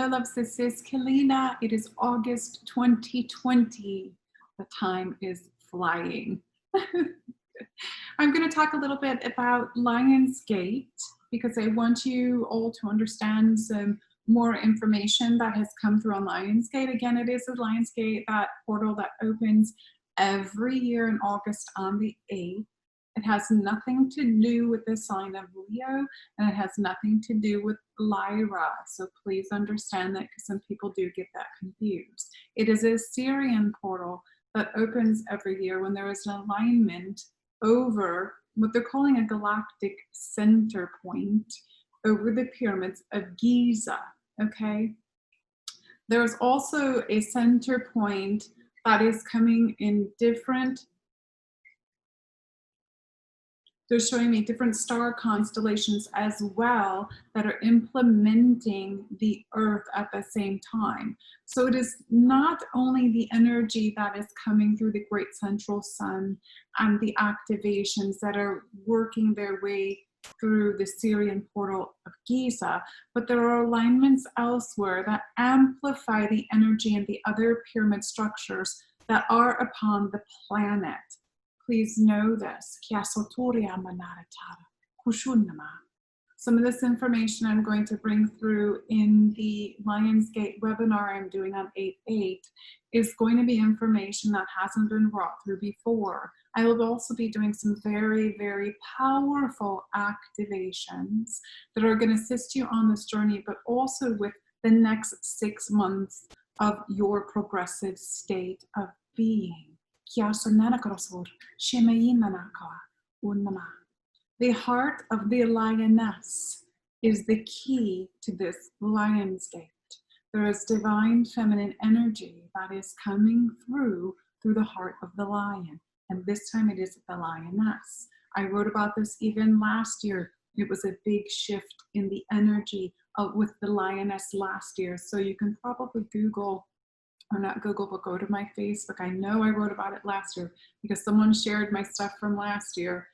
loves this is Keleena. It is August 2020. The time is flying. I'm going to talk a little bit about Lion's Gate because I want you all to understand some more information that has come through on Lion's Gate. Again, it is a Lion's Gate, that portal that opens every year in August on the 8th. It has nothing to do with the sign of Leo, and it has nothing to do with Lyra. So please understand that because some people do get that confused. It is a Sirian portal that opens every year when there is an alignment over what they're calling a galactic center point over the pyramids of Giza, okay? There's also a center point that is coming in different, they're showing me different star constellations as well that are implementing the Earth at the same time. So it is not only the energy that is coming through the Great Central Sun and the activations that are working their way through the Sirian Portal of Giza, but there are alignments elsewhere that amplify the energy in the other pyramid structures that are upon the planet. Please know this. Some of this information I'm going to bring through in the Lion's Gate webinar I'm doing on 8/8 is going to be information that hasn't been brought through before. I will also be doing some very, very powerful activations that are going to assist you on this journey, but also with the next 6 months of your progressive state of being. The heart of the Lioness is the key to this Lion's Gate. There is divine feminine energy that is coming through the heart of the lion. And this time it is the Lioness. I wrote about this even last year. It was a big shift in the energy with the Lioness last year. So you can probably Google, or not Google, but go to my Facebook. I know I wrote about it last year because someone shared my stuff from last year,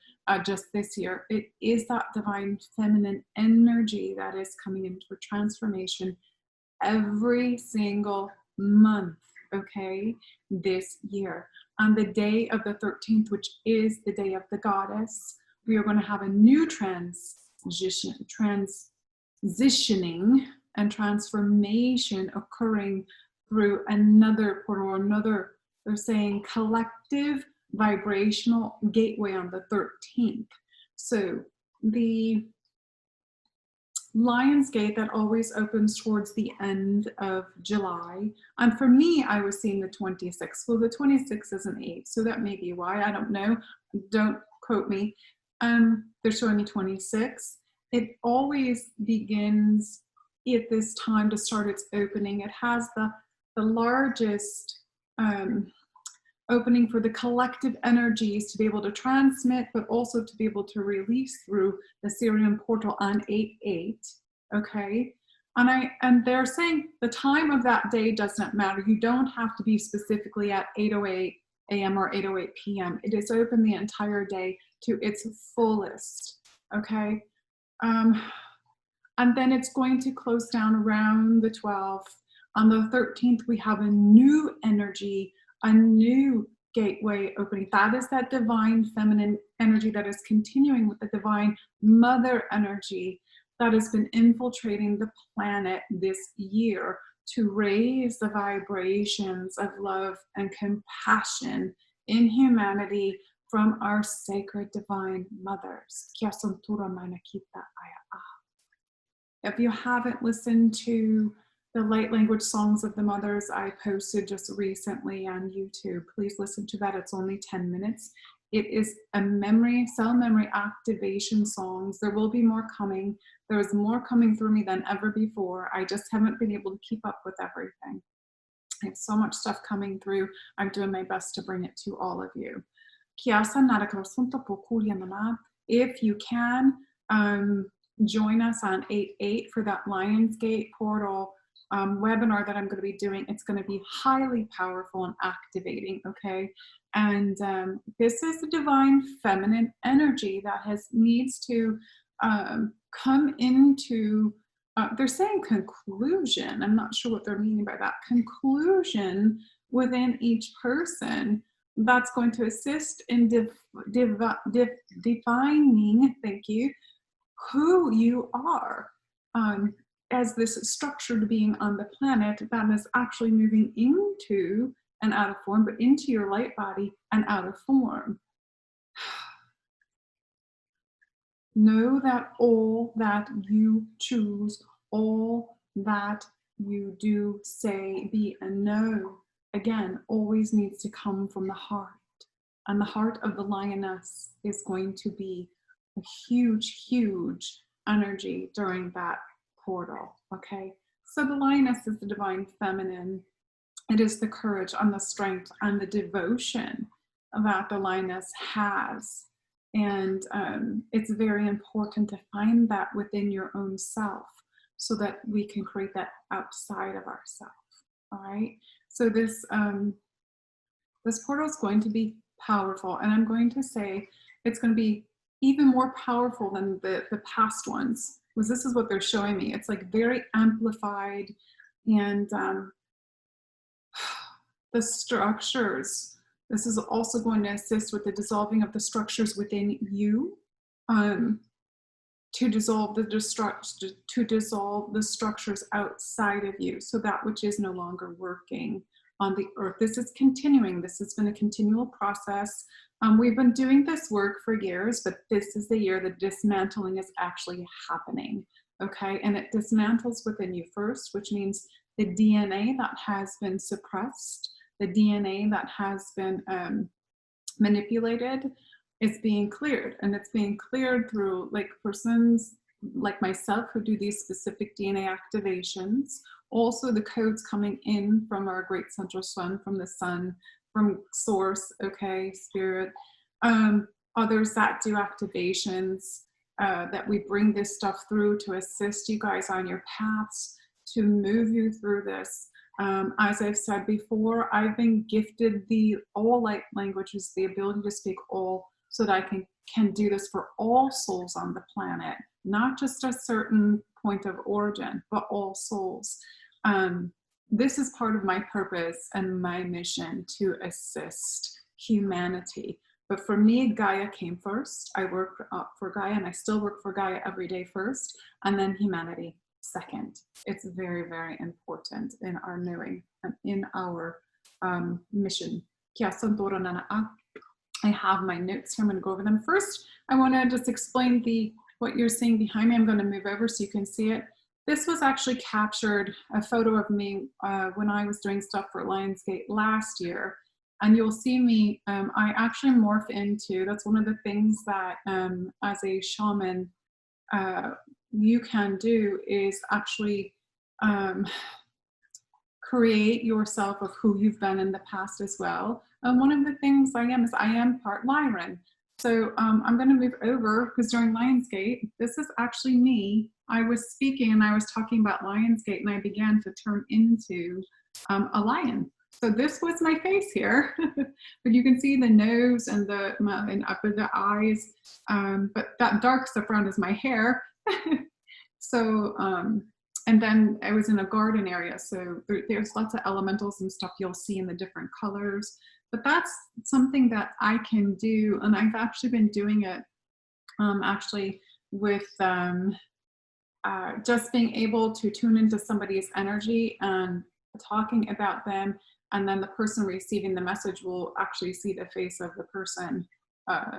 just this year. It is that divine feminine energy that is coming in for transformation every single month, okay, this year. On the day of the 13th, which is the day of the goddess, we are going to have a new transitioning and transformation occurring through another portal, or another, they're saying, collective vibrational gateway on the 13th. So the Lion's Gate that always opens towards the end of July. And for me, I was seeing the 26th. Well, the 26th is an 8, so that may be why. I don't know. Don't quote me. They're showing me 26. It always begins at this time to start its opening. It has the largest opening for the collective energies to be able to transmit, but also to be able to release through the Sirian portal on 8/8, okay? And they're saying the time of that day doesn't matter. You don't have to be specifically at 8:08 a.m. or 8:08 p.m. It is open the entire day to its fullest, okay? And then it's going to close down around the 12th. On the 13th, we have a new energy, a new gateway opening. That is that divine feminine energy that is continuing with the divine mother energy that has been infiltrating the planet this year to raise the vibrations of love and compassion in humanity from our sacred divine mothers. If you haven't listened to the light language songs of the mothers I posted just recently on YouTube, please listen to that. It's only 10 minutes. It is a cell memory activation songs. There will be more coming. There is more coming through me than ever before. I just haven't been able to keep up with everything. I have so much stuff coming through. I'm doing my best to bring it to all of you. If you can, join us on 8/8 for that Lion's Gate portal webinar that I'm going to be doing. It's going to be highly powerful and activating, okay? And this is the divine feminine energy that needs to come into they're saying conclusion. I'm not sure what they're meaning by that. Conclusion within each person that's going to assist in defining, thank you, who you are as this structured being on the planet that is actually moving into and out of form, but into your light body and out of form. Know that all that you choose, all that you do, say, be, and know, again, always needs to come from the heart. And the heart of the lioness is going to be a huge, huge energy during that portal, okay? So the lioness is the divine feminine. It is the courage and the strength and the devotion that the lioness has. And it's very important to find that within your own self so that we can create that outside of ourselves, all right? So this portal is going to be powerful, and I'm going to say it's going to be even more powerful than the past ones, because this is what they're showing me. It's like very amplified, and the structures, this is also going to assist with the dissolving of the structures within you, to dissolve the structures outside of you, so that which is no longer working on the earth. This is continuing. This has been a continual process. We've been doing this work for years, but this is the year that dismantling is actually happening, okay? And it dismantles within you first, which means the DNA that has been suppressed, the DNA that has been manipulated, is being cleared. And it's being cleared through like persons like myself who do these specific DNA activations. Also the codes coming in from our great central sun, from the sun, from source, okay, spirit. Others that do activations, that we bring this stuff through to assist you guys on your paths, to move you through this. As I've said before, I've been gifted the all light languages, the ability to speak all, so that I can do this for all souls on the planet, not just a certain point of origin, but all souls. This is part of my purpose and my mission to assist humanity. But for me, Gaia came first. I work for Gaia, and I still work for Gaia every day first, and then humanity second. It's very, very important in our knowing and in our mission. I have my notes here. I'm going to go over them first. I want to just explain what you're seeing behind me. I'm going to move over so you can see it. This was actually captured, a photo of me when I was doing stuff for Lionsgate last year. And you'll see me, I actually morph into, that's one of the things that as a shaman you can do, is actually create yourself of who you've been in the past as well. And one of the things I am part Lyran. So I'm going to move over, because during Lionsgate, this is actually me. I was speaking and I was talking about Lionsgate, and I began to turn into a lion. So this was my face here, but you can see the nose and and up of the eyes. But that dark stuff around is my hair. So, and then I was in a garden area. So there's lots of elementals and stuff you'll see in the different colors. But that's something that I can do, and I've actually been doing it actually with just being able to tune into somebody's energy and talking about them, and then the person receiving the message will actually see the face of the person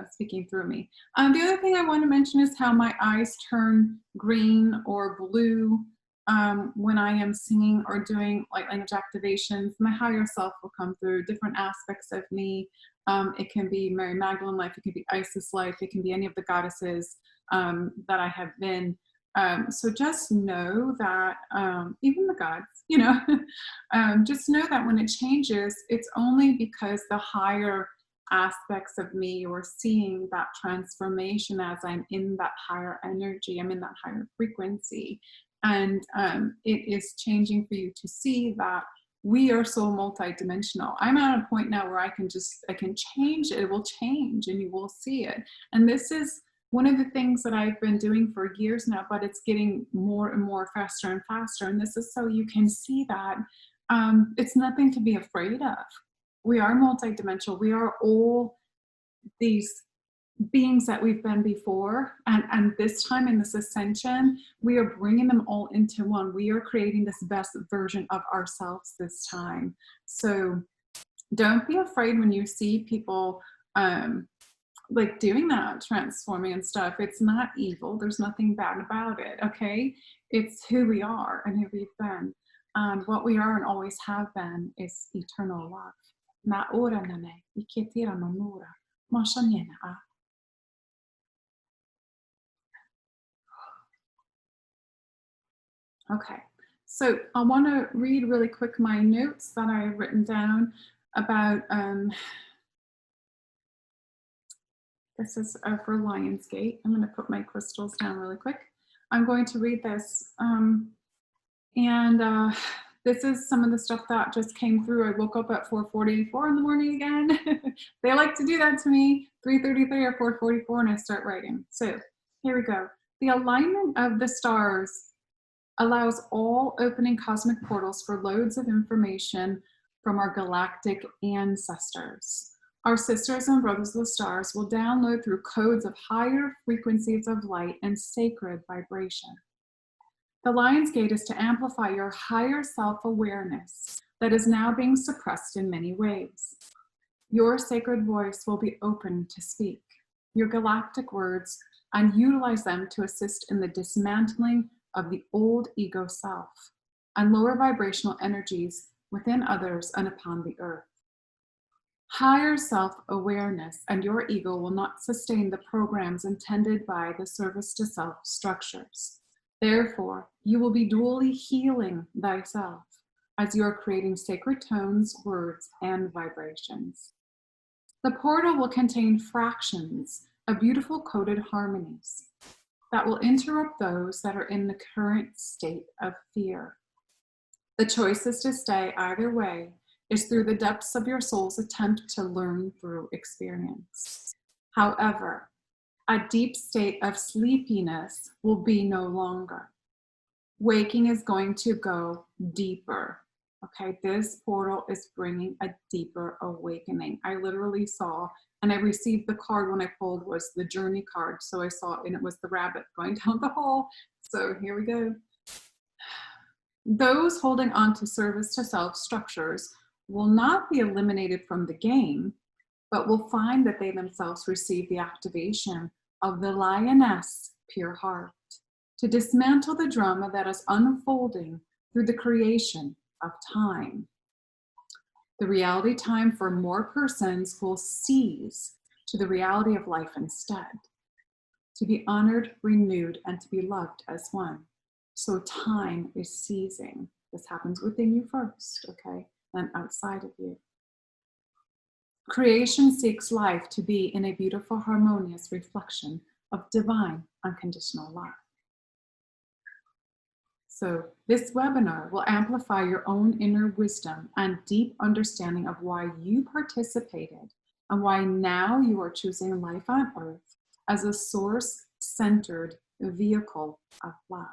speaking through me. The other thing I want to mention is how my eyes turn green or blue when I am singing or doing light language activations. My higher self will come through different aspects of me. It can be Mary Magdalene life, it can be Isis life, it can be any of the goddesses that I have been. So just know that, even the gods, you know, just know that when it changes, it's only because the higher aspects of me, you're seeing that transformation as I'm in that higher energy, I'm in that higher frequency. And it is changing for you to see that we are so multidimensional. I'm at a point now where I can change it. It will change and you will see it. And this is One of the things that I've been doing for years now, but it's getting more and more faster and faster, and this is so you can see that it's nothing to be afraid of. We are multidimensional. We are all these beings that we've been before, and this time in this ascension, we are bringing them all into one. We are creating this best version of ourselves this time. So don't be afraid when you see people like doing that, transforming and stuff. It's not evil. There's nothing bad about it, okay? It's who we are and who we've been. And what we are and always have been is eternal love. Na ora nane, iketira mamura, mashanyena a. Okay, so I want to read really quick my notes that I have written down about, this is for Lion's Gate. I'm going to put my crystals down really quick. I'm going to read this, this is some of the stuff that just came through. I woke up at 4:44 in the morning again. They like to do that to me, 3:33 or 4:44, and I start writing. So here we go. The alignment of the stars allows all opening cosmic portals for loads of information from our galactic ancestors. Our sisters and brothers of the stars will download through codes of higher frequencies of light and sacred vibration. The Lion's Gate is to amplify your higher self-awareness that is now being suppressed in many ways. Your sacred voice will be open to speak your galactic words and utilize them to assist in the dismantling of the old ego self and lower vibrational energies within others and upon the earth. Higher self-awareness and your ego will not sustain the programs intended by the service to self structures. Therefore, you will be dually healing thyself as you are creating sacred tones, words, and vibrations. The portal will contain fractions of beautiful coded harmonies that will interrupt those that are in the current state of fear. The choice is to stay either way is through the depths of your soul's attempt to learn through experience. However, a deep state of sleepiness will be no longer. Waking is going to go deeper. Okay, this portal is bringing a deeper awakening. I literally saw, and I received the card when I pulled was the journey card. So I saw, and it was the rabbit going down the hole. So here we go. Those holding on to service to self structures will not be eliminated from the game, but will find that they themselves receive the activation of the Lioness pure heart to dismantle the drama that is unfolding through the creation of time. The reality time for more persons will seize to the reality of life instead, to be honored, renewed, and to be loved as one. So time is seizing. This happens within you first, okay, and outside of you. Creation seeks life to be in a beautiful, harmonious reflection of divine, unconditional love. So this webinar will amplify your own inner wisdom and deep understanding of why you participated and why now you are choosing life on earth as a source-centered vehicle of love.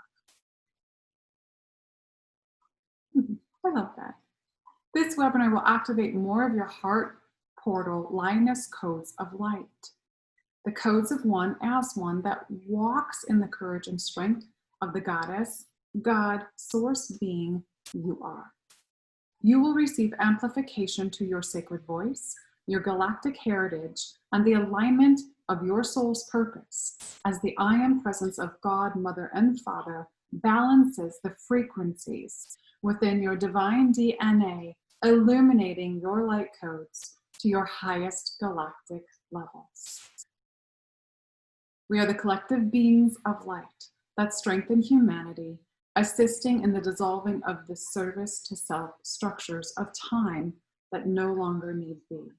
I love that. This webinar will activate more of your heart portal Lioness codes of light. The codes of one as one that walks in the courage and strength of the goddess, God, source being you are. You will receive amplification to your sacred voice, your galactic heritage, and the alignment of your soul's purpose as the I am presence of God, Mother, and Father balances the frequencies within your divine DNA, illuminating your light codes to your highest galactic levels. We are the collective beings of light that strengthen humanity, assisting in the dissolving of the service to self structures of time that no longer need be.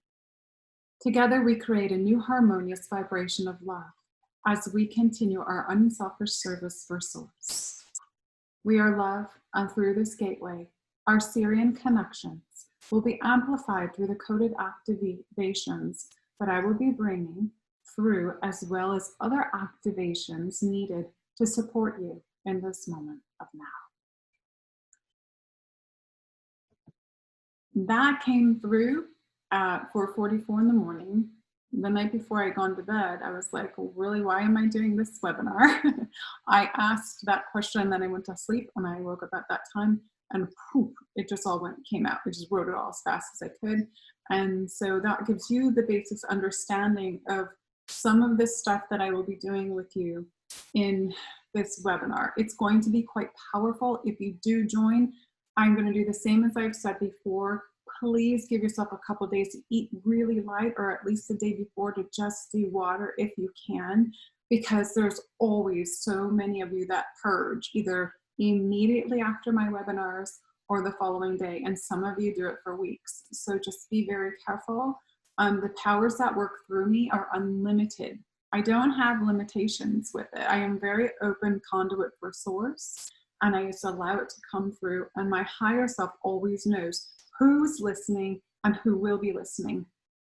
Together, we create a new harmonious vibration of love as we continue our unselfish service for Source. We are love, and through this gateway, our Sirian connections will be amplified through the coded activations that I will be bringing through, as well as other activations needed to support you in this moment of now. That came through at 4:44 in the morning. The night before I had gone to bed, I was like, really, why am I doing this webinar? I asked that question, then I went to sleep, and I woke up at that time, and poof, it just all came out. I just wrote it all as fast as I could. And so that gives you the basic understanding of some of this stuff that I will be doing with you in this webinar. It's going to be quite powerful. If you do join, I'm going to do the same as I've said before. Please give yourself a couple days to eat really light, or at least the day before, to just do water if you can, because there's always so many of you that purge either immediately after my webinars or the following day, and some of you do it for weeks. So just be very careful. The powers that work through me are unlimited. I don't have limitations with it. I am very open conduit for source, and I just allow it to come through, and my higher self always knows who's listening and who will be listening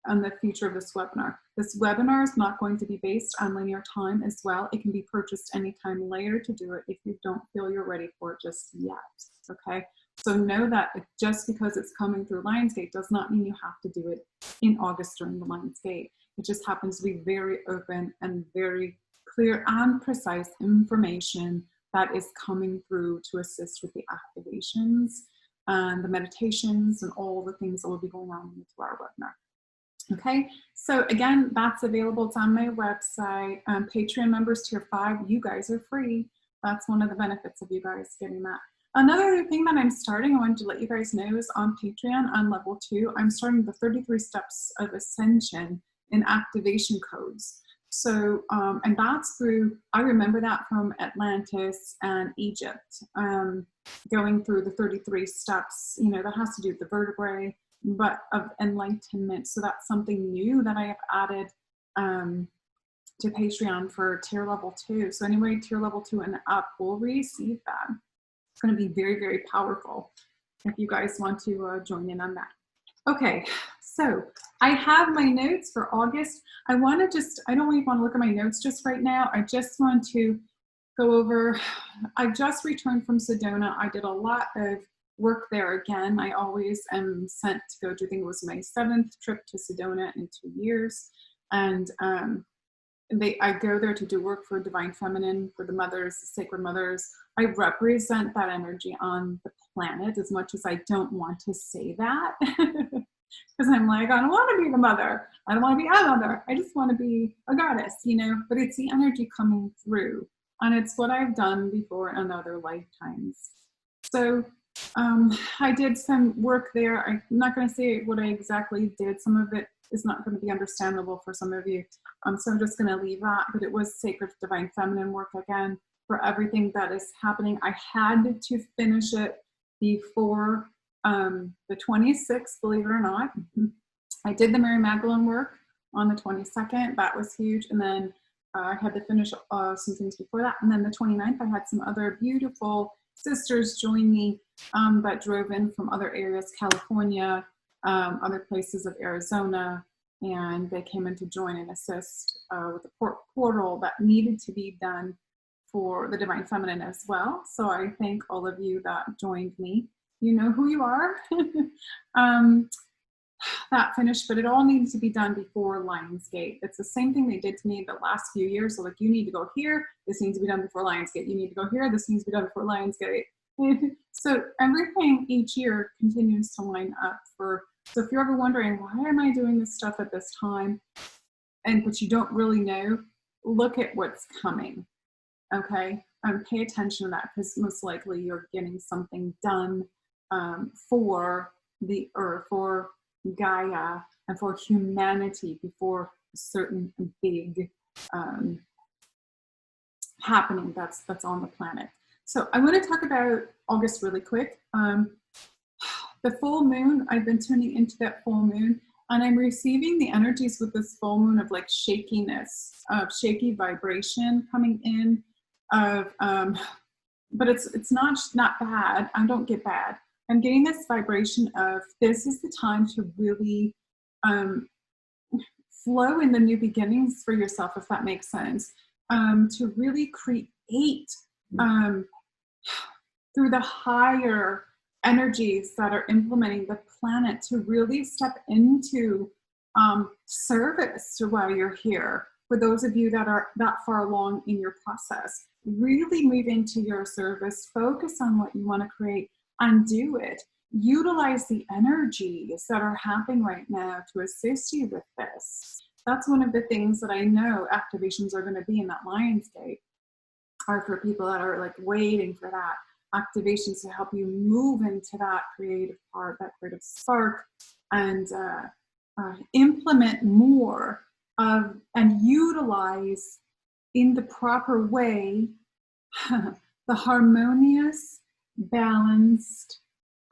on the future of this webinar. This webinar is not going to be based on linear time as well. It can be purchased anytime later to do it if you don't feel you're ready for it just yet, okay? So know that just because it's coming through Lionsgate does not mean you have to do it in August during the Lionsgate. It just happens to be very open and very clear and precise information that is coming through to assist with the activations and the meditations and all the things that will be going on in the 2-hour webinar. Okay, so again, that's available. It's on my website. Patreon members tier 5, you guys are free. That's one of the benefits of you guys getting that. Another thing that I'm starting, I wanted to let you guys know, is on Patreon on level 2, I'm starting the 33 steps of Ascension in activation codes. So, and that's through, I remember that from Atlantis and Egypt, going through the 33 steps, you know, that has to do with the vertebrae, but of enlightenment. So that's something new that I have added to Patreon for tier level 2. So anybody tier level 2 and up will receive that. It's going to be very, very powerful if you guys want to join in on that. Okay, so I have my notes for August. I don't want to look at my notes just right now. I just want to go over, I just returned from Sedona. I did a lot of work there again. I always am sent to go to, I think it was my 7th trip to Sedona in 2 years. And I go there to do work for Divine Feminine, for the mothers, the sacred mothers. I represent that energy on the planet, as much as I don't want to say that. Because I'm like, I don't want to be the mother. I don't want to be a mother. I just want to be a goddess, you know, but it's the energy coming through. And it's what I've done before in other lifetimes. So I did some work there. I'm not going to say what I exactly did. Some of it is not going to be understandable for some of you. So I'm just going to leave that. But it was sacred divine feminine work again for everything that is happening. I had to finish it before the 26th, believe it or not. I did the Mary Magdalene work on the 22nd. That was huge. And then I had to finish some things before that. And then the 29th, I had some other beautiful sisters join me that drove in from other areas, California, other places of Arizona, and they came in to join and assist with the portal that needed to be done for the Divine Feminine as well. So I thank all of you that joined me. You know who you are. That finished, but it all needs to be done before Lionsgate. It's the same thing they did to me the last few years. So like, you need to go here, this needs to be done before Lionsgate. You need to go here, this needs to be done before Lionsgate. So everything each year continues to line up for, so if you're ever wondering, why am I doing this stuff at this time? But you don't really know, look at what's coming, okay? Pay attention to that, because most likely you're getting something done for the earth, for Gaia, and for humanity before a certain big happening that's on the planet. So I want to talk about August really quick. The full moon, I've been tuning into that full moon, and I'm receiving the energies with this full moon of like shakiness, of shaky vibration coming in, of but it's not bad. I don't get bad. I'm getting this vibration of, this is the time to really flow in the new beginnings for yourself, if that makes sense, to really create through the higher energies that are implementing the planet, to really step into service while you're here. For those of you that are that far along in your process, really move into your service, focus on what you want to create and do it. Utilize the energies that are happening right now to assist you with this. That's one of the things that I know activations are going to be in that Lion's Gate, are for people that are like waiting for that activations to help you move into that creative part, that creative spark, and implement more of and utilize in the proper way the harmonious, balanced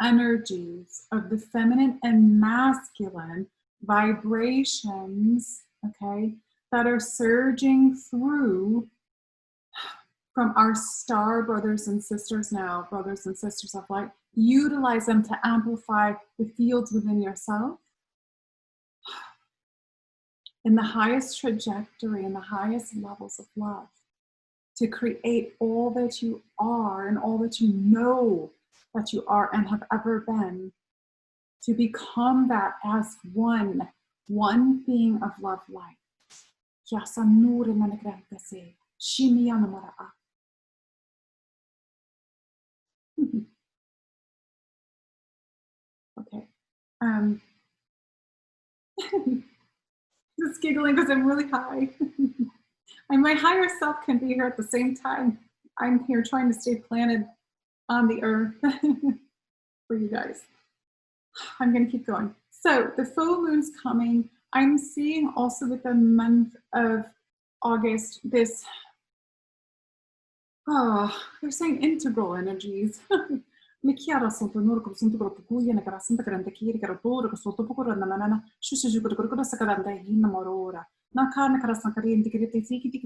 energies of the feminine and masculine vibrations, okay, that are surging through from our star brothers and sisters now, brothers and sisters of light. Utilize them to amplify the fields within yourself in the highest trajectory and the highest levels of love, to create all that you are and all that you know that you are and have ever been, to become that as one being of love light. Okay. Just giggling because I'm really high. And my higher self can be here at the same time. I'm here trying to stay planted on the earth for you guys. I'm going to keep going. So the full moon's coming. I'm seeing also with the month of August this, they're saying integral energies. Mi chiara sotto nurko sotto gruppo cuia ne cara santa grande kiri cara toro sotto poco na manana shushu jugo ko sa grande hinna morora na carne cara santa rienti che te fiki ti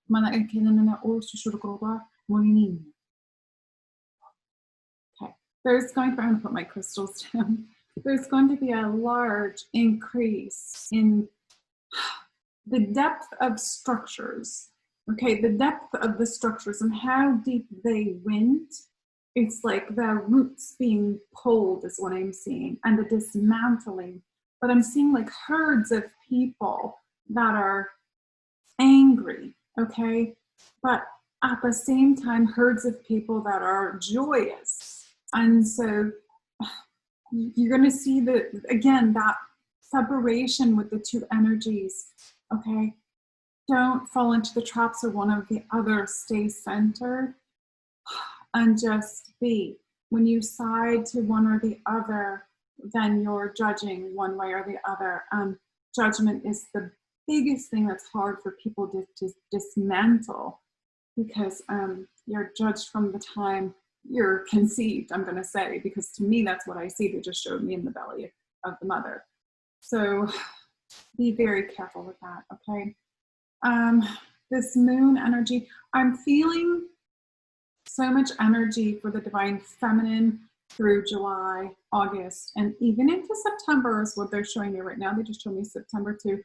mana e che na o shushu ko molinin. Okay, there's going to, I'm going to put my crystals down. There's going to be a large increase in the depth of structures. Okay, the depth of the structures and how deep they went. It's like the roots being pulled is what I'm seeing, and the dismantling. But I'm seeing like herds of people that are angry, okay? But at the same time, herds of people that are joyous. And so you're going to see again, that separation with the two energies, okay? Don't fall into the traps of one or the other. Stay centered and just be. When you side to one or the other, then you're judging one way or the other. Judgment is the biggest thing that's hard for people to dismantle, because you're judged from the time you're conceived, I'm going to say, because to me, that's what I see. They just showed me in the belly of the mother. So be very careful with that, okay? This moon energy, I'm feeling so much energy for the divine feminine through July, August, and even into September is what they're showing me right now. They just showed me September too.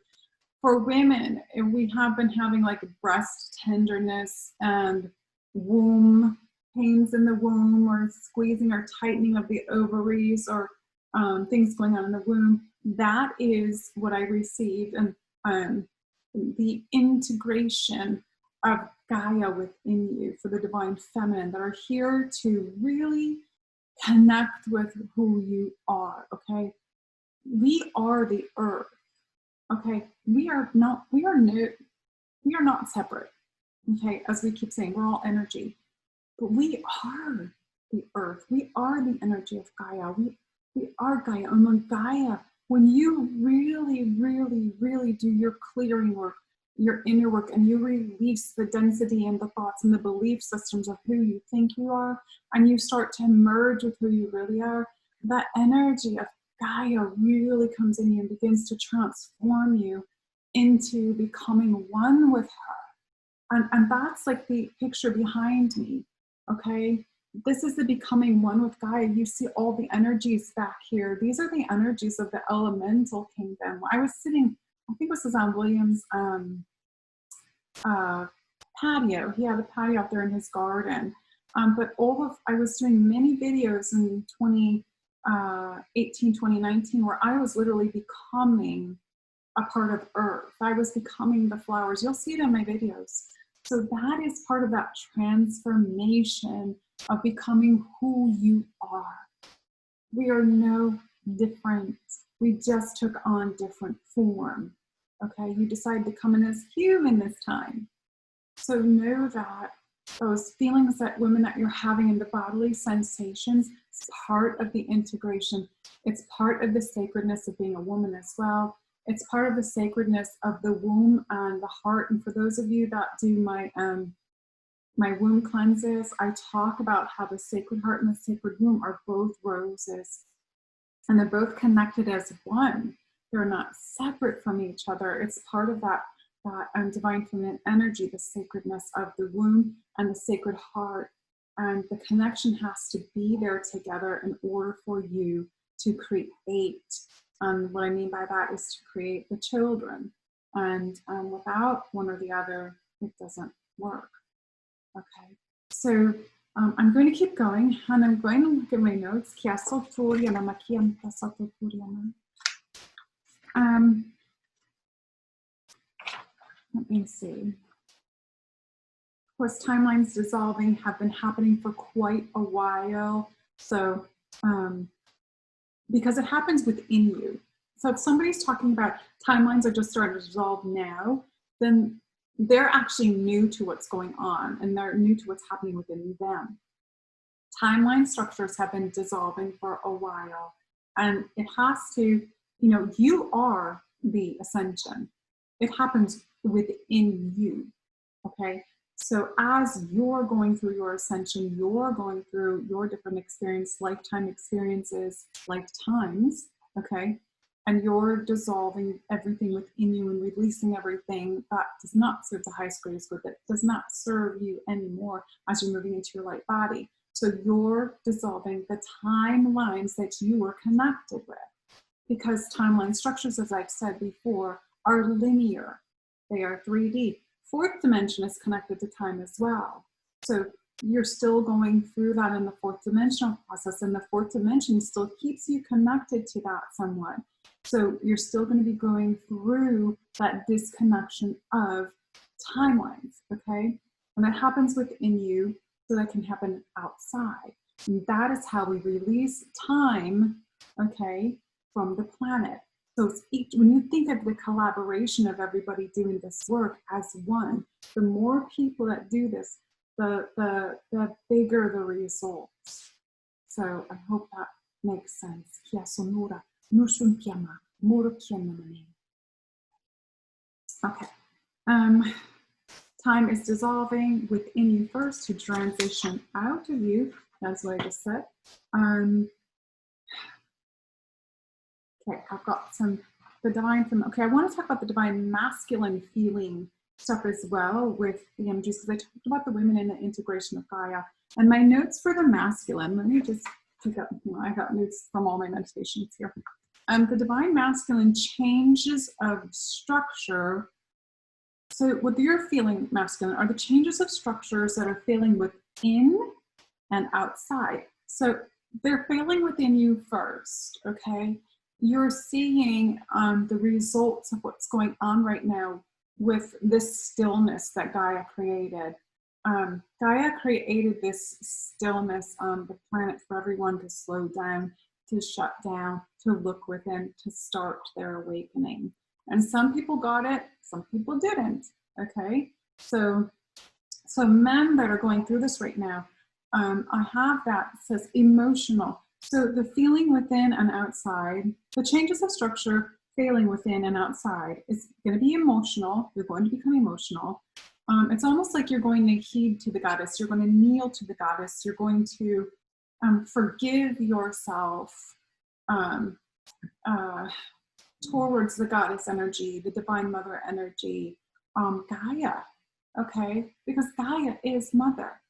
For women, we have been having like breast tenderness and womb pains in the womb, or squeezing or tightening of the ovaries, or things going on in the womb. That is what I received, and the integration of Gaia within you for the divine feminine that are here to really connect with who you are, okay? We are the earth, okay? We are not separate, okay? As we keep saying, we're all energy, but we are the earth. We are the energy of Gaia. We are Gaia. And when Gaia, when you really, really, really do your clearing work, your inner work, and you release the density and the thoughts and the belief systems of who you think you are, and you start to merge with who you really are, that energy of Gaia really comes in you and begins to transform you into becoming one with her. And that's like the picture behind me, okay? this is the becoming one with Gaia. You see all the energies back here. These are the energies of the elemental kingdom. I was sitting, I think this was on William's patio. He had a patio out there in his garden. But I was doing many videos in 2018, 2019, where I was literally becoming a part of Earth. I was becoming the flowers. You'll see it in my videos. So that is part of that transformation of becoming who you are. We are no different. We just took on different form. Okay, you decided to come in as human this time. So know that those feelings that women that you're having in the bodily sensations is part of the integration. It's part of the sacredness of being a woman as well. It's part of the sacredness of the womb and the heart. And for those of you that do my womb cleanses, I talk about how the sacred heart and the sacred womb are both roses. And they're both connected as one. They're not separate from each other. It's part of that divine feminine energy, the sacredness of the womb and the sacred heart. And the connection has to be there together in order for you to create. And what I mean by that is to create the children. And without one or the other, it doesn't work. Okay, so I'm going to keep going, and I'm going to look at my notes. Let me see. Of course, timelines dissolving have been happening for quite a while. So, because it happens within you. So if somebody's talking about timelines are just starting to dissolve now, then they're actually new to what's going on, and they're new to what's happening within them. Timeline structures have been dissolving for a while, and it has to, you are the ascension. It happens within you, okay? So as you're going through your ascension, you're going through your different experience, lifetime experiences, lifetimes, okay? And you're dissolving everything within you and releasing everything that does not serve the highest greatest good, that does not serve you anymore as you're moving into your light body. So you're dissolving the timelines that you were connected with, because timeline structures, as I've said before, are linear. They are 3D. Fourth dimension is connected to time as well. So you're still going through that in the fourth dimensional process, and the fourth dimension still keeps you connected to that somewhat. So you're still going to be going through that disconnection of timelines, okay? And that happens within you, so that can happen outside. And that is how we release time, okay, from the planet. So when you think of the collaboration of everybody doing this work as one, the more people that do this, the bigger the results. So I hope that makes sense. Okay. Time is dissolving within you first to transition out of you. That's what I just said. Okay, I've got the divine from, okay, I want to talk about the divine masculine feeling stuff as well with the energies, because I talked about the women in the integration of Gaia. And my notes for the masculine, let me just pick up, I got notes from all my meditations here. The divine masculine changes of structure. So what you're feeling masculine are the changes of structures that are failing within and outside. So they're failing within you first, okay? You're seeing the results of what's going on right now with this stillness that Gaia created. Gaia created this stillness on the planet for everyone to slow down, to shut down, to look within, to start their awakening. And some people got it, some people didn't, okay? So men that are going through this right now, I have that says emotional. So the feeling within and outside, the changes of structure failing within and outside is going to be emotional. You're going to become emotional. It's almost like you're going to heed to the goddess. You're going to kneel to the goddess. You're going to forgive yourself towards the goddess energy, the divine mother energy, Gaia, okay? Because Gaia is mother.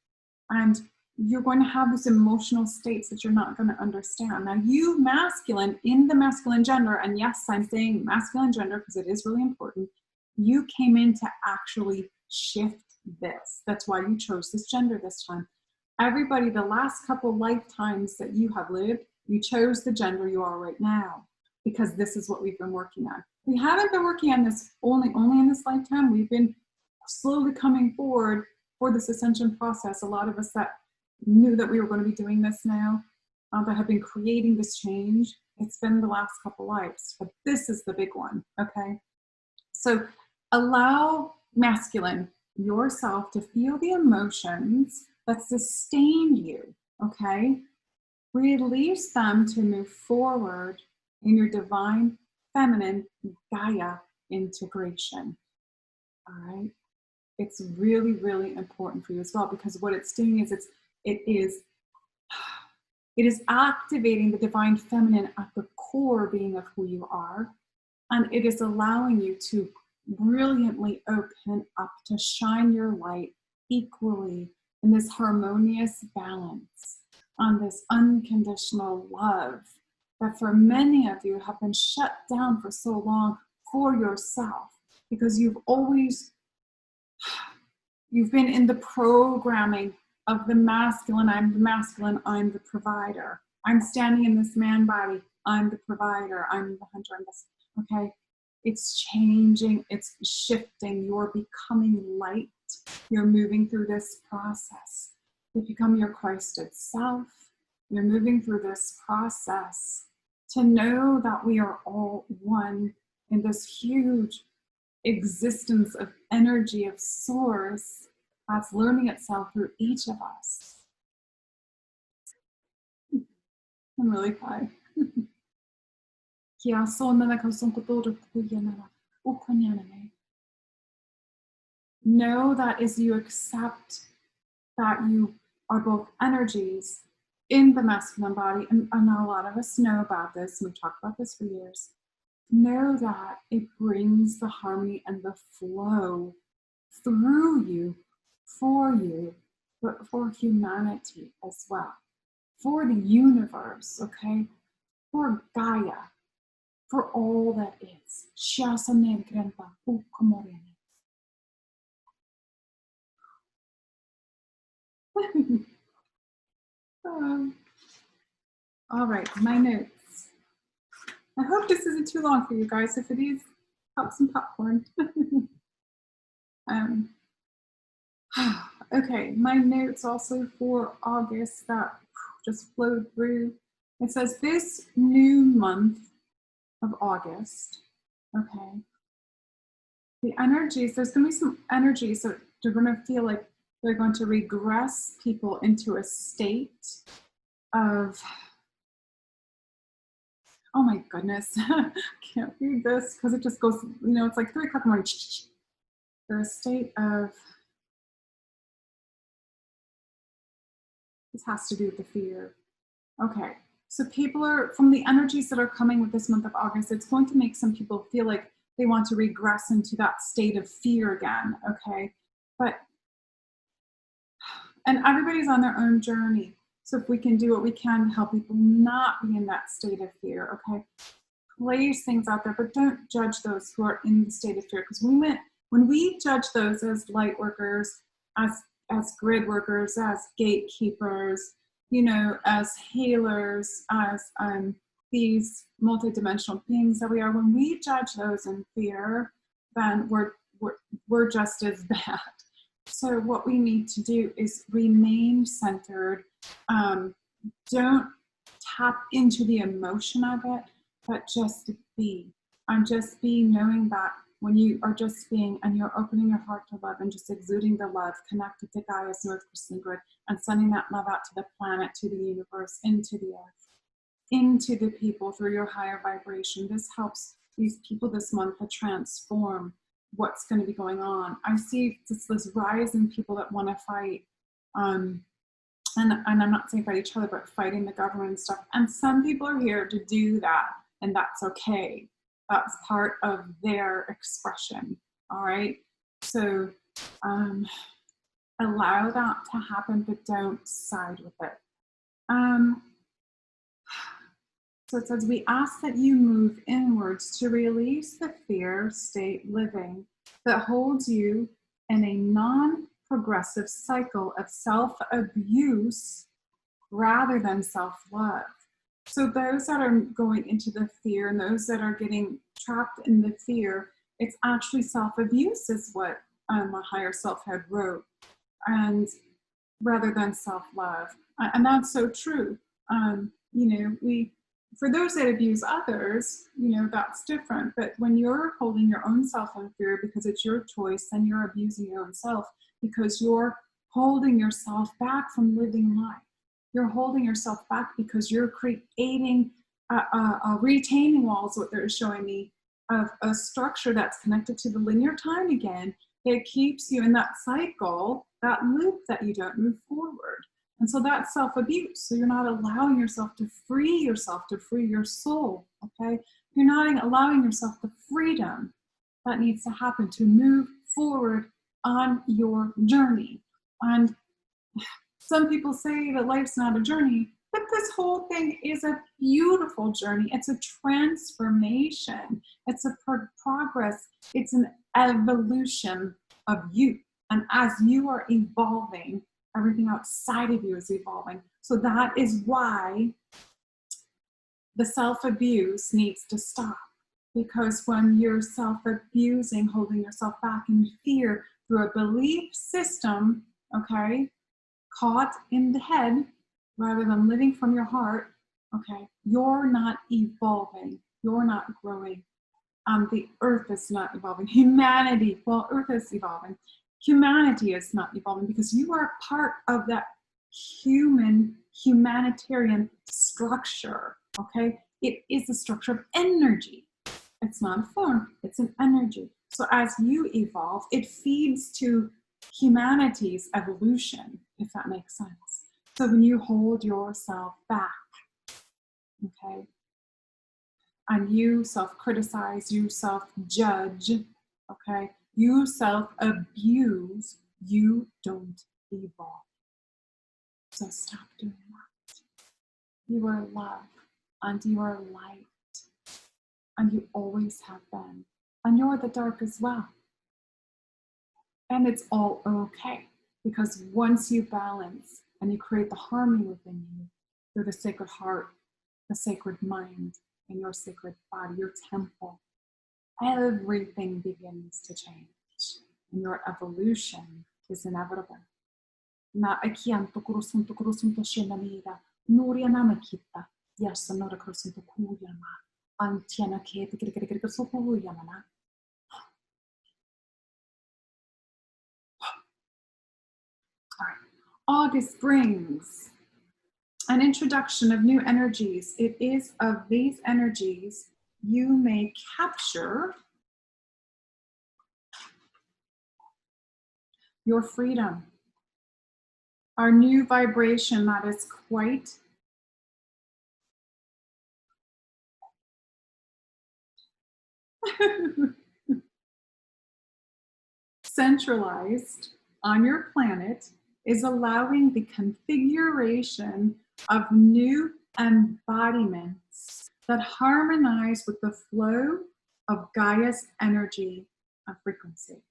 And you're going to have these emotional states that you're not going to understand. Now, you masculine, in the masculine gender, and yes, I'm saying masculine gender because it is really important, you came in to actually shift this. That's why you chose this gender this time. Everybody, the last couple lifetimes that you have lived, you chose the gender you are right now because this is what we've been working on. We haven't been working on this only in this lifetime. We've been slowly coming forward for this ascension process. A lot of us that knew that we were going to be doing this now, that have been creating this change, it's been the last couple lives, but this is the big one, okay? So allow masculine yourself to feel the emotions that sustain you, okay? Release them to move forward in your divine feminine Gaia integration, all right? It's really, really important for you as well, because what it's doing is it is activating the divine feminine at the core being of who you are, and it is allowing you to brilliantly open up to shine your light equally in this harmonious balance on this unconditional love that for many of you have been shut down for so long for yourself, because you've been in the programming of the masculine. I'm the masculine, I'm the provider. I'm standing in this man body, I'm the provider, I'm the hunter, I'm this, okay? It's changing, it's shifting, you're becoming light. You're moving through this process to become your Christed self. You're moving through this process to know that we are all one in this huge existence of energy of source that's learning itself through each of us. I'm really high. Know that as you accept that you are both energies in the masculine body, and a lot of us know about this, and we've talked about this for years, know that it brings the harmony and the flow through you, but for humanity as well, for the universe, okay, for Gaia, for all that is. All right, my notes. I hope this isn't too long for you guys. If it is, pop some popcorn. Okay, my notes also for August that just flowed through. It says this new month of August, okay, the energies, there's going to be some energies that you're going to feel like they're going to regress people into a state of, oh my goodness, I can't read this because it just goes, you know, it's like 3 o'clock in the morning. They're a state of, this has to do with the fear. Okay, so people are, from the energies that are coming with this month of August, it's going to make some people feel like they want to regress into that state of fear again, okay? But, and everybody's on their own journey. So if we can do what we can to help people not be in that state of fear, okay? Place things out there, but don't judge those who are in the state of fear. Because when we judge those as light workers, as grid workers, as gatekeepers, you know, as healers, as these multidimensional beings that we are, when we judge those in fear, then we're just as bad. So what we need to do is remain centered. Don't tap into the emotion of it, but just be. And just be, knowing that when you are just being and you're opening your heart to love and just exuding the love, connected to Gaia's North Crystalline Grid, and sending that love out to the planet, to the universe, into the earth, into the people through your higher vibration. This helps these people this month to transform what's going to be going on. I see this rise in people that want to fight, and I'm not saying fight each other, but fighting the government and stuff. And some people are here to do that, and that's okay. That's part of their expression, all right? So Allow that to happen, but don't side with it. So it says, we ask that you move inwards to release the fear state living that holds you in a non-progressive cycle of self-abuse rather than self-love. So those that are going into the fear and those that are getting trapped in the fear, it's actually self-abuse is what my higher self had wrote, and rather than self-love. And that's so true. For those that abuse others, that's different. But when you're holding your own self in fear because it's your choice, then you're abusing your own self because you're holding yourself back from living life. You're holding yourself back because you're creating a retaining wall, is what they're showing me, of a structure that's connected to the linear time again. It keeps you in that cycle, that loop that you don't move forward. And so that's self-abuse. So you're not allowing yourself to free your soul, okay? You're not allowing yourself the freedom that needs to happen to move forward on your journey. And some people say that life's not a journey, but this whole thing is a beautiful journey. It's a transformation. It's a progress. It's an evolution of you. And as you are evolving, everything outside of you is evolving. So that is why the self-abuse needs to stop. Because when you're self-abusing, holding yourself back in fear through a belief system, okay, caught in the head rather than living from your heart, okay, you're not evolving. You're not growing. The earth is not evolving. Humanity, well, earth is evolving. Humanity is not evolving because you are part of that humanitarian structure, okay? It is a structure of energy. It's not a form, it's an energy. So as you evolve, it feeds to humanity's evolution, if that makes sense. So when you hold yourself back, okay, and you self-criticize, you self-judge, okay, you self-abuse, you don't evolve. So stop doing that. You are love, and you are light, and you always have been. And you're the dark as well. And it's all okay, because once you balance and you create the harmony within you through the sacred heart, the sacred mind, and your sacred body, your temple, everything begins to change. And your evolution is inevitable. Na akianto kurusunto shenamida, nuria namakita, yes, another kurusunto kuyama, antiana kete kuyamana. August brings an introduction of new energies. It is of these energies you may capture your freedom. Our new vibration that is quite centralized on your planet is allowing the configuration of new embodiments that harmonize with the flow of Gaia's energy and frequency.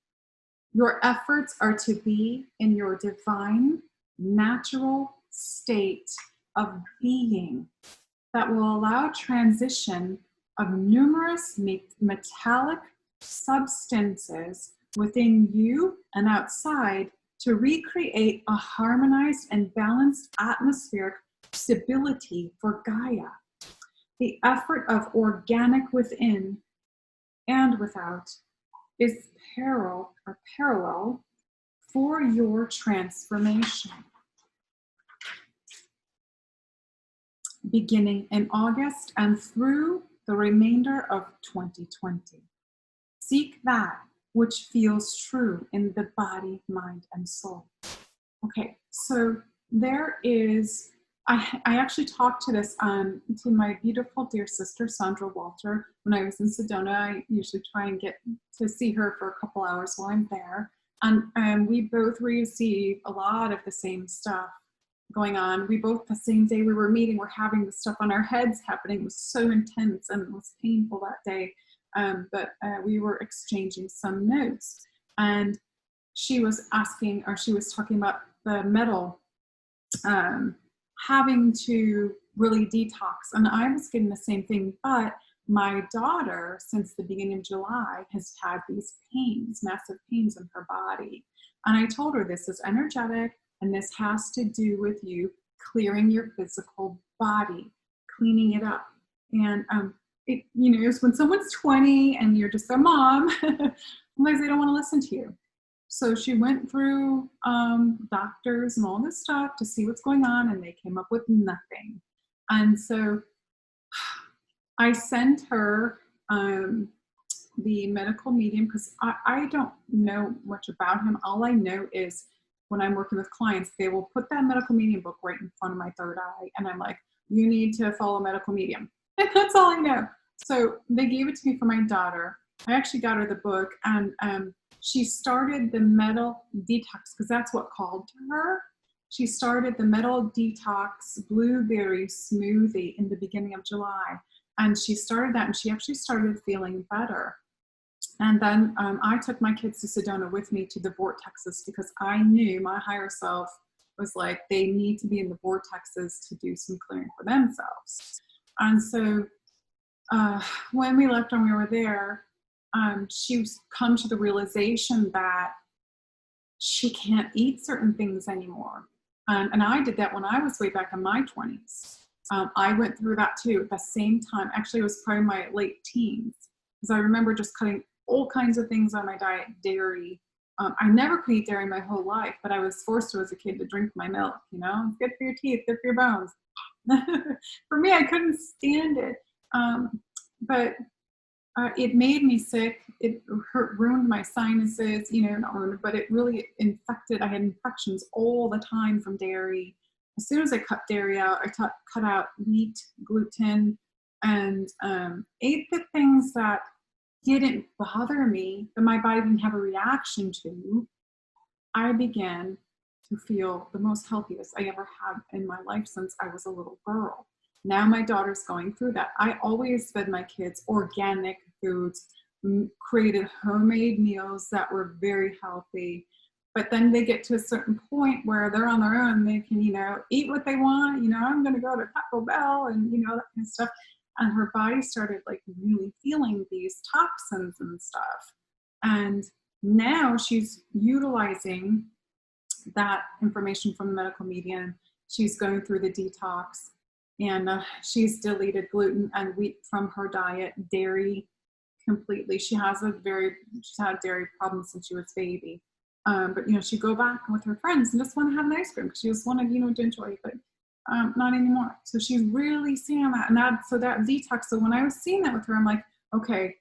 Your efforts are to be in your divine, natural state of being that will allow transition of numerous metallic substances within you and outside to recreate a harmonized and balanced atmospheric stability for Gaia. The effort of organic within and without is parallel for your transformation. Beginning in August and through the remainder of 2020. Seek that which feels true in the body, mind, and soul. Okay, so there is, I actually talked to this to my beautiful dear sister, Sandra Walter, when I was in Sedona. I usually try and get to see her for a couple hours while I'm there. And we both received a lot of the same stuff going on. We both, the same day we were meeting, were having the stuff on our heads happening. It was so intense and it was painful that day. But we were exchanging some notes. And she was asking, or she was talking about the metal having to really detox. And I was getting the same thing, but my daughter, since the beginning of July, has had these pains, massive pains in her body. And I told her this is energetic, and this has to do with you clearing your physical body, cleaning it up. And it, you know, when someone's 20 and you're just a mom, sometimes they don't want to listen to you. So she went through doctors and all this stuff to see what's going on, and they came up with nothing. And so I sent her the medical medium, because I don't know much about him. All I know is when I'm working with clients, they will put that medical medium book right in front of my third eye. And I'm like, you need to follow medical medium. And that's all I know. So they gave it to me for my daughter. I actually got her the book, and she started the metal detox, because that's what called to her. She started the metal detox blueberry smoothie in the beginning of July. And she started that, and she actually started feeling better. And then I took my kids to Sedona with me to the vortexes, because I knew my higher self was like, they need to be in the vortexes to do some clearing for themselves. And so when we left and we were there, she's come to the realization that she can't eat certain things anymore. And I did that when I was way back in my 20s. I went through that too at the same time. Actually, it was probably my late teens, because I remember just cutting all kinds of things on my diet, dairy. I never could eat dairy my whole life, but I was forced to as a kid to drink my milk, you know, it's good for your teeth, good for your bones. For me, I couldn't stand it. But it made me sick. It ruined my sinuses, you know, not ruined, but it really infected. I had infections all the time from dairy. As soon as I cut dairy out, I cut out wheat, gluten, and ate the things that didn't bother me, that my body didn't have a reaction to. I began to feel the most healthiest I ever had in my life since I was a little girl. Now my daughter's going through that. I always fed my kids organic foods, created homemade meals that were very healthy. But then they get to a certain point where they're on their own. They can, you know, eat what they want. You know, I'm going to go to Taco Bell and, you know, that kind of stuff. And her body started like really feeling these toxins and stuff. And now she's utilizing that information from the medical medium. She's going through the detox, and she's deleted gluten and wheat from her diet, dairy completely. She's had dairy problems since she was a baby. But, you know, she'd go back with her friends and just want to have an ice cream, because she just wanted, you know, to enjoy it, but not anymore. So she's really seeing that. And so that detox, so when I was seeing that with her, I'm like, okay,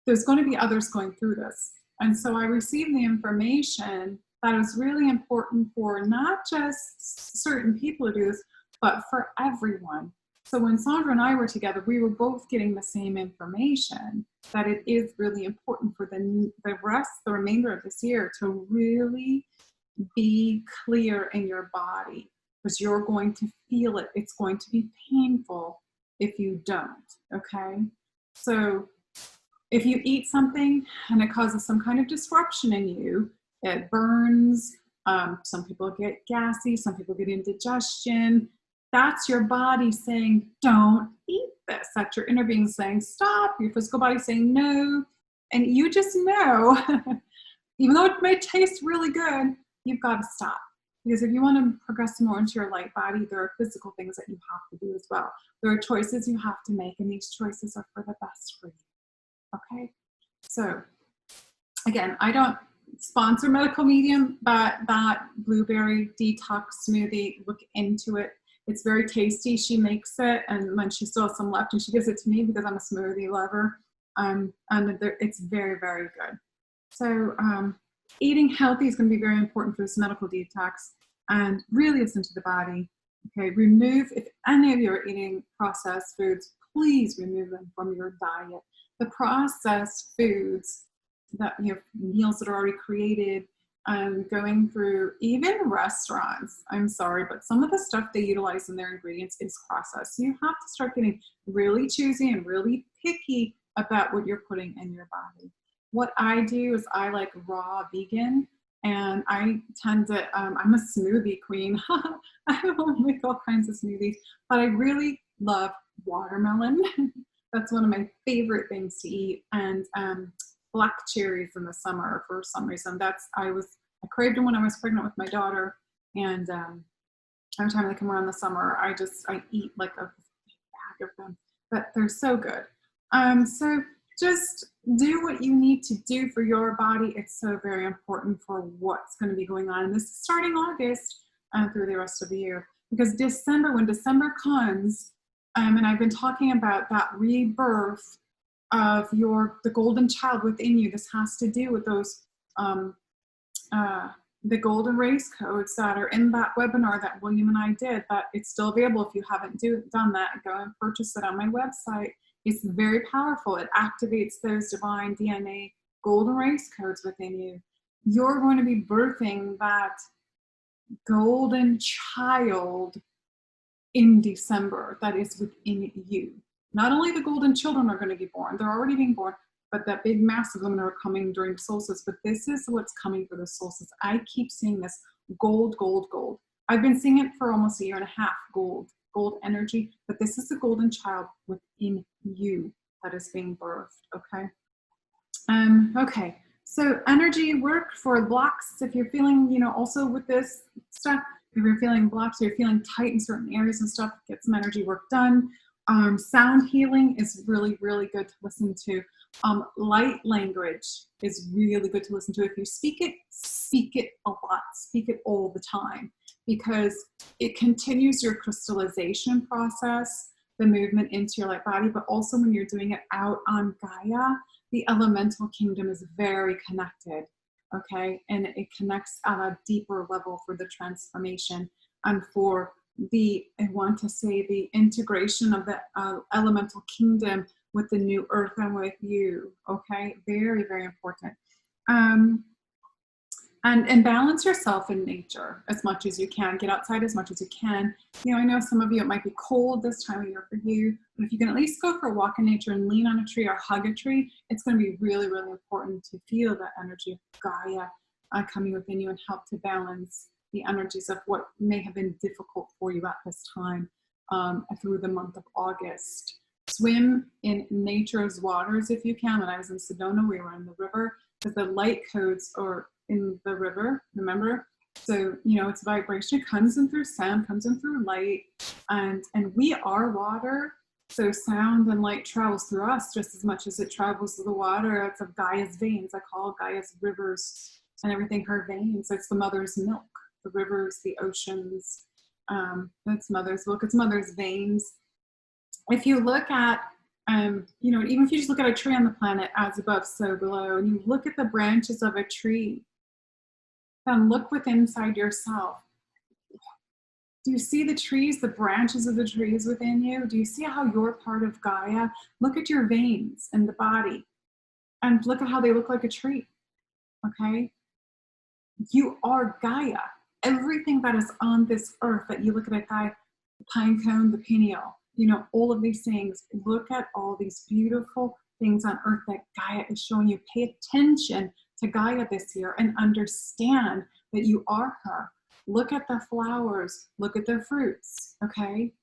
there's going to be others going through this. And so I received the information that is really important for not just certain people to do this, but for everyone. So when Sandra and I were together, we were both getting the same information, that it is really important for the remainder of this year to really be clear in your body, because you're going to feel it. It's going to be painful if you don't, okay? So if you eat something and it causes some kind of disruption in you, it burns, some people get gassy, some people get indigestion. That's your body saying, don't eat this. That's your inner being saying, stop. Your physical body saying, no. And you just know, even though it may taste really good, you've got to stop. Because if you want to progress more into your light body, there are physical things that you have to do as well. There are choices you have to make, and these choices are for the best for you. Okay? So, again, I don't sponsor medical medium, but that blueberry detox smoothie, look into it. It's very tasty. She makes it, and when she still has some left, and she gives it to me because I'm a smoothie lover. And it's very, very good. So eating healthy is going to be very important for this medical detox, and really listen to the body. Okay, remove, if any of you are eating processed foods, please remove them from your diet. The processed foods, that, you know, meals that are already created, going through even restaurants. I'm sorry, but some of the stuff they utilize in their ingredients is processed. So you have to start getting really choosy and really picky about what you're putting in your body. What I do is I like raw vegan, and I tend to, I'm a smoothie queen. I will make all kinds of smoothies, but I really love watermelon. That's one of my favorite things to eat. And black cherries in the summer for some reason. I craved them when I was pregnant with my daughter, and every time they come around the summer, I eat like a bag of them. But they're so good. So just do what you need to do for your body. It's so very important for what's going to be going on. And this is starting August through the rest of the year. Because when December comes, and I've been talking about that rebirth of the golden child within you. This has to do with those, the golden race codes that are in that webinar that William and I did, but it's still available. If you haven't done that, go and purchase it on my website. It's very powerful. It activates those divine DNA golden race codes within you. You're going to be birthing that golden child in December that is within you. Not only the golden children are going to be born, they're already being born, but that big mass of them are coming during the solstice. But this is what's coming for the solstice. I keep seeing this gold, gold, gold. I've been seeing it for almost a year and a half, gold energy, but this is the golden child within you that is being birthed, okay? Okay, so energy work for blocks. If you're feeling, also with this stuff, if you're feeling blocks, or you're feeling tight in certain areas and stuff, get some energy work done. Sound healing is really, really good to listen to. Light language is really good to listen to. If you speak it a lot, speak it all the time, because it continues your crystallization process, the movement into your light body, but also when you're doing it out on Gaia, the elemental kingdom is very connected, okay? And it connects at a deeper level for the transformation and for the integration of the elemental kingdom with the new earth and with you, okay? Very, very important. And balance yourself in nature as much as you can. Get outside as much as you can. I know some of you, it might be cold this time of year for you, but if you can at least go for a walk in nature and lean on a tree or hug a tree, it's going to be really, really important to feel that energy of Gaia coming within you and help to balance the energies of what may have been difficult for you at this time through the month of August. Swim in nature's waters if you can. When I was in Sedona, we were in the river, because the light codes are in the river, remember? So, it's vibration, it comes in through sound, comes in through light, and we are water. So sound and light travels through us just as much as it travels through the water. It's of Gaia's veins. I call Gaia's rivers and everything her veins. It's the mother's milk, the rivers, the oceans. It's mother's milk, it's mother's veins. If you look at, even if you just look at a tree on the planet, as above, so below, and you look at the branches of a tree, then look within inside yourself. Do you see the trees, the branches of the trees within you? Do you see how you're part of Gaia? Look at your veins in the body and look at how they look like a tree, okay? You are Gaia. Everything that is on this earth that you look at a Gaia, the pine cone, the pineal, all of these things, look at all these beautiful things on earth that Gaia is showing you. Pay attention to Gaia this year and understand that you are her. Look at the flowers, look at the fruits, okay?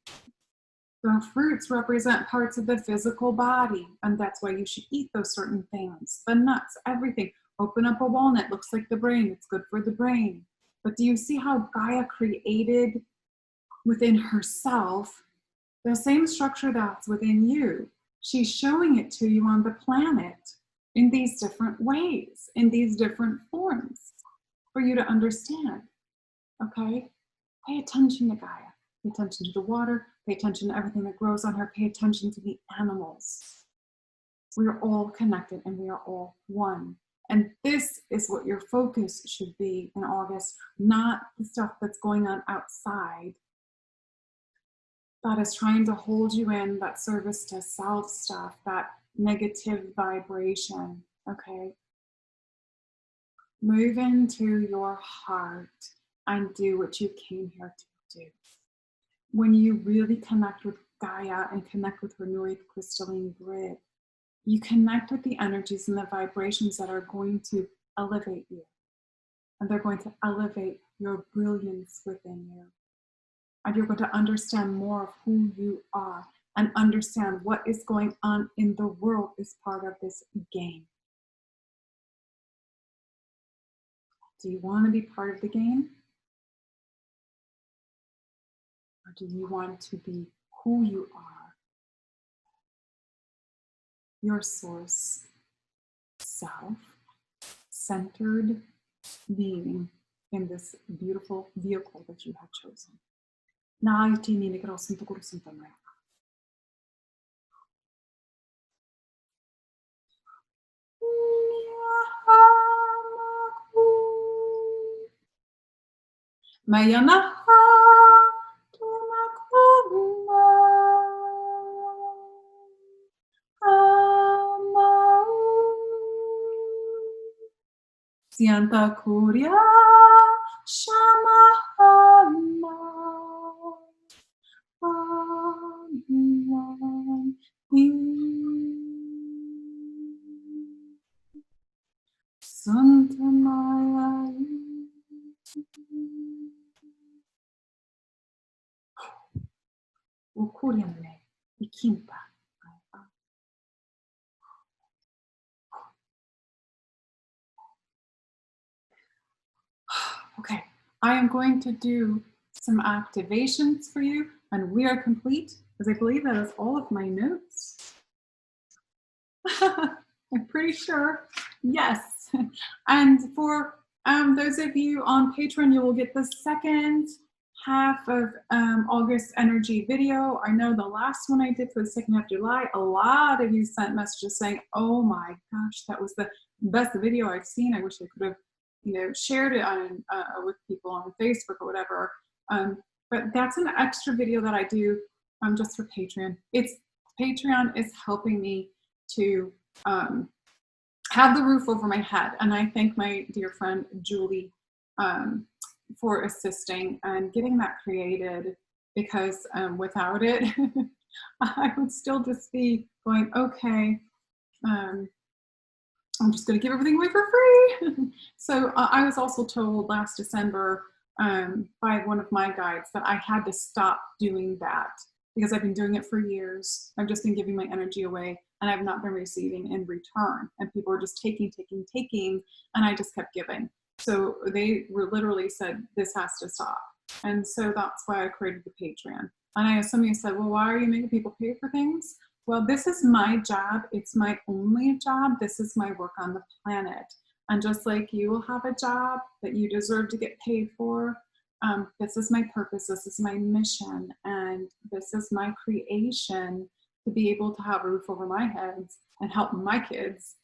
The fruits represent parts of the physical body, and that's why you should eat those certain things. The nuts, everything. Open up a walnut, looks like the brain, it's good for the brain. But do you see how Gaia created within herself the same structure that's within you? She's showing it to you on the planet in these different ways, in these different forms for you to understand, okay? Pay attention to Gaia. Pay attention to the water. Pay attention to everything that grows on her. Pay attention to the animals. We are all connected and we are all one. And this is what your focus should be in August, not the stuff that's going on outside that is trying to hold you in, that service to self stuff, that negative vibration, okay? Move into your heart and do what you came here to do. When you really connect with Gaia and connect with her North crystalline grid, you connect with the energies and the vibrations that are going to elevate you. And they're going to elevate your brilliance within you. And you're going to understand more of who you are and understand what is going on in the world as part of this game. Do you want to be part of the game? Or do you want to be who you are? Your source, self-centered being in this beautiful vehicle that you have chosen. Mayanaha tumakuma amau Sianta Kuria Shamahana Santa Maya Ukuriane Ikimpa. Okay, I am going to do some activations for you, and we are complete, because I believe that is all of my notes. I'm pretty sure, yes. And for those of you on Patreon, you will get the second half of August energy video. I know the last one I did for the second half of July, a lot of you sent messages saying, oh my gosh, that was the best video I've seen. I wish I could have shared it on with people on Facebook or whatever. But that's an extra video that I do just for Patreon. Patreon is helping me to have the roof over my head. And I thank my dear friend, Julie, for assisting and getting that created, because without it, I would still just be going, okay, I'm just going to give everything away for free. So I was also told last December by one of my guides that I had to stop doing that, because I've been doing it for years. I've just been giving my energy away, and I've not been receiving in return. And people were just taking, and I just kept giving. So they were literally said, this has to stop. And so that's why I created the Patreon. And I know some of you said, well, why are you making people pay for things? Well, this is my job. It's my only job. This is my work on the planet. And just like you will have a job that you deserve to get paid for, this is my purpose. This is my mission. And this is my creation to be able to have a roof over my head and help my kids.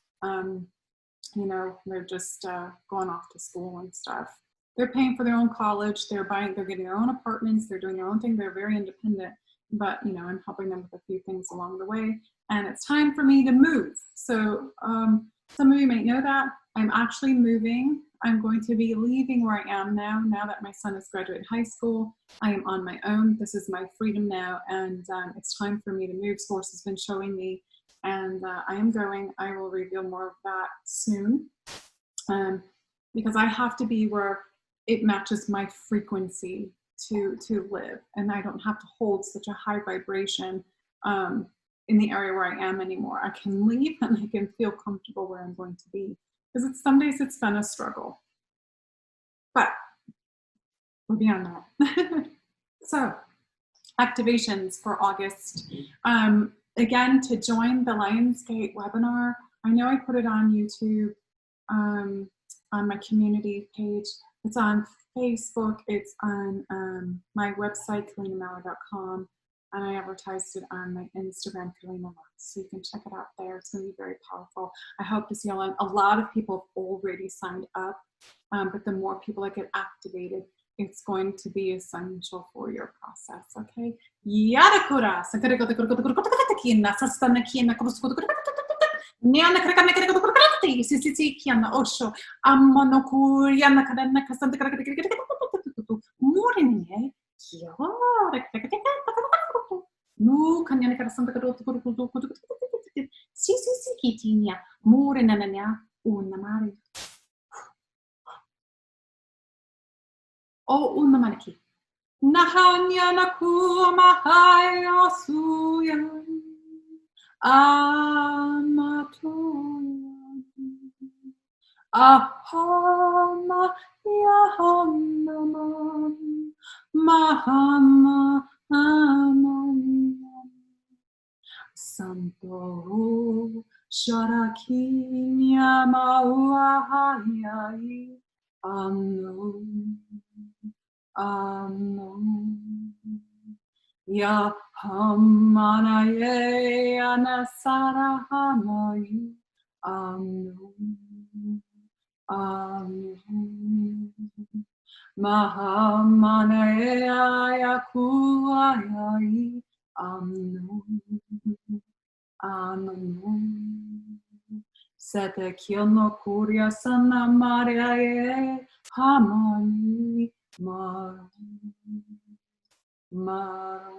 They're just going off to school and stuff. They're paying for their own college. They're getting their own apartments. They're doing their own thing. They're very independent. But, I'm helping them with a few things along the way. And it's time for me to move. So some of you might know that I'm actually moving. I'm going to be leaving where I am now that my son has graduated high school. I am on my own. This is my freedom now. And it's time for me to move. Source has been showing me. And I am going. I will reveal more of that soon. Because I have to be where it matches my frequency to live, and I don't have to hold such a high vibration in the area where I am anymore. I can leave and I can feel comfortable where I'm going to be, because some days it's been a struggle, but we're beyond that. So activations for August. Again, to join the Lionsgate webinar, I know I put it on YouTube, on my community page. It's on Facebook, it's on my website, KeleenaMauer.com, and I advertised it on my Instagram, Keleena, so you can check it out there. It's going to be very powerful. I hope to see you all. A lot of people have already signed up, but the more people that get activated, it's going to be essential for your process, okay? Niana karakana karakana karakati, sisi kiana osho, amano kuriana kadana kasanta karakati, murinie, kio, nu kanyana kasanta karakati, sisi kitinia, murinania, unamari. O unamaniki. Nahanya nakumahaya suya. Amatoya. Ahama yahanama. Mahama amam. Santo Sharakinya Mauahayai. Amen. Amen. Ya Hamanaye Anasara Hamayu. Amen. Amen. Mahamanaye Ayakuayai. Amen. Amen. Sete kiono kuria sana mariae hamani marum.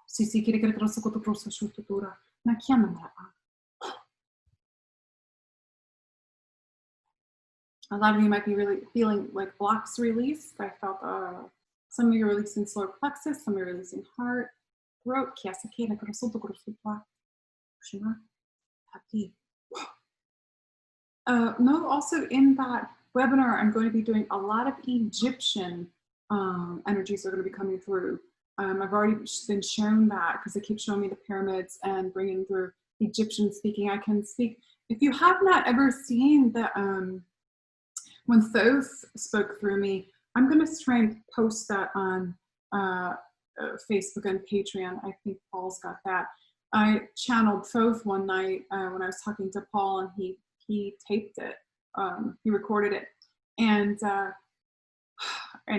Sisi kiri kiri kroso koto kroso shututura. Na kiana mara. A lot of you might be really feeling like blocks released. I felt some of you are releasing solar plexus, some of you are releasing heart, throat, kiasakena kroso to kroso pa. Shima. Happy. No, also in that webinar, I'm going to be doing a lot of Egyptian energies are going to be coming through. I've already been shown that because it keeps showing me the pyramids and bringing through Egyptian speaking. I can speak. If you have not ever seen the, when Thoth spoke through me, I'm going to try and post that on Facebook and Patreon. I think Paul's got that. I channeled Thoth one night when I was talking to Paul, and he taped it, he recorded it, and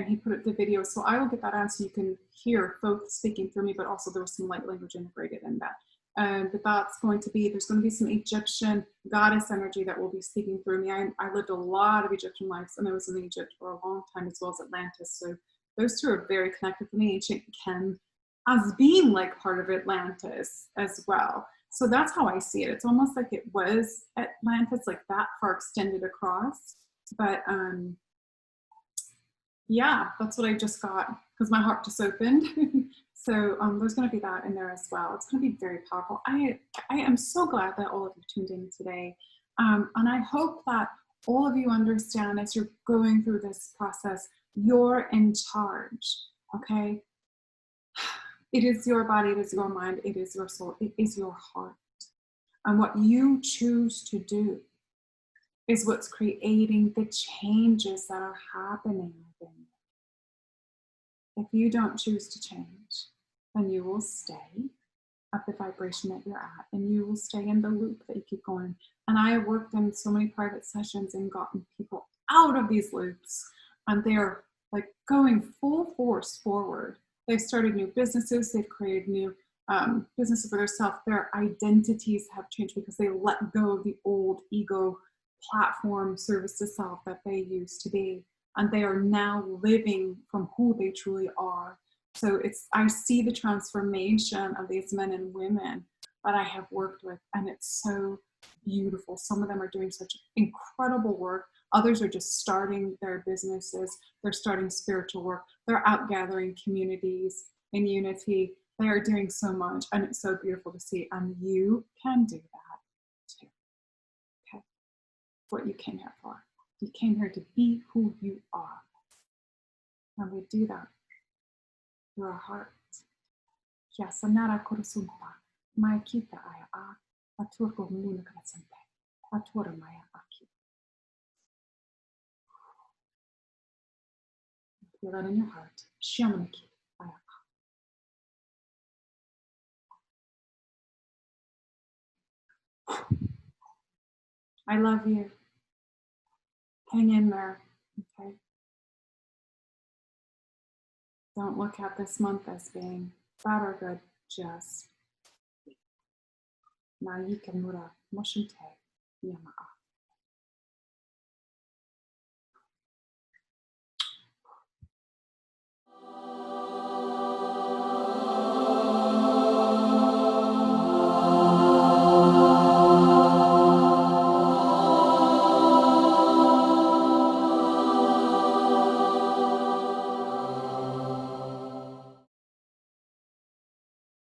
he put it the video. So I will get that on so you can hear Thoth speaking through me, but also there was some light language integrated in that. But that's going to be, there's going to be some Egyptian goddess energy that will be speaking through me. I lived a lot of Egyptian lives, and I was in Egypt for a long time, as well as Atlantis. So those two are very connected for me. Ancient Ken as being like part of Atlantis as well. So that's how I see it. It's almost like it was Atlantis, like that far extended across. But yeah, that's what I just got because my heart just opened. So there's going to be that in there as well. It's going to be very powerful. I am so glad that all of you tuned in today. And I hope that all of you understand as you're going through this process, you're in charge, okay? It is your body, it is your mind, it is your soul, it is your heart. And what you choose to do is what's creating the changes that are happening within you. If you don't choose to change, then you will stay at the vibration that you're at, and you will stay in the loop that you keep going. And I have worked in so many private sessions and gotten people out of these loops, and they're like going full force forward. They've started new businesses, they've created new businesses for themselves. Their identities have changed because they let go of the old ego platform service to self that they used to be. And they are now living from who they truly are. So I see the transformation of these men and women that I have worked with, and it's so beautiful. Some of them are doing such incredible work. Others are just starting their businesses. They're starting spiritual work. They're out gathering communities in unity. They are doing so much, and it's so beautiful to see. And you can do that too. Okay, what you came here for. You came here to be who you are. And we do that through our heart. Yasanara korosumpa, maikita aya a, aturko muna krasampe, atura maya aki. Feel that in your heart. Shamanaki aya a. I love you. Hang in there, okay? Don't look at this month as being bad or good, just Na yikamura moshinte yama'a.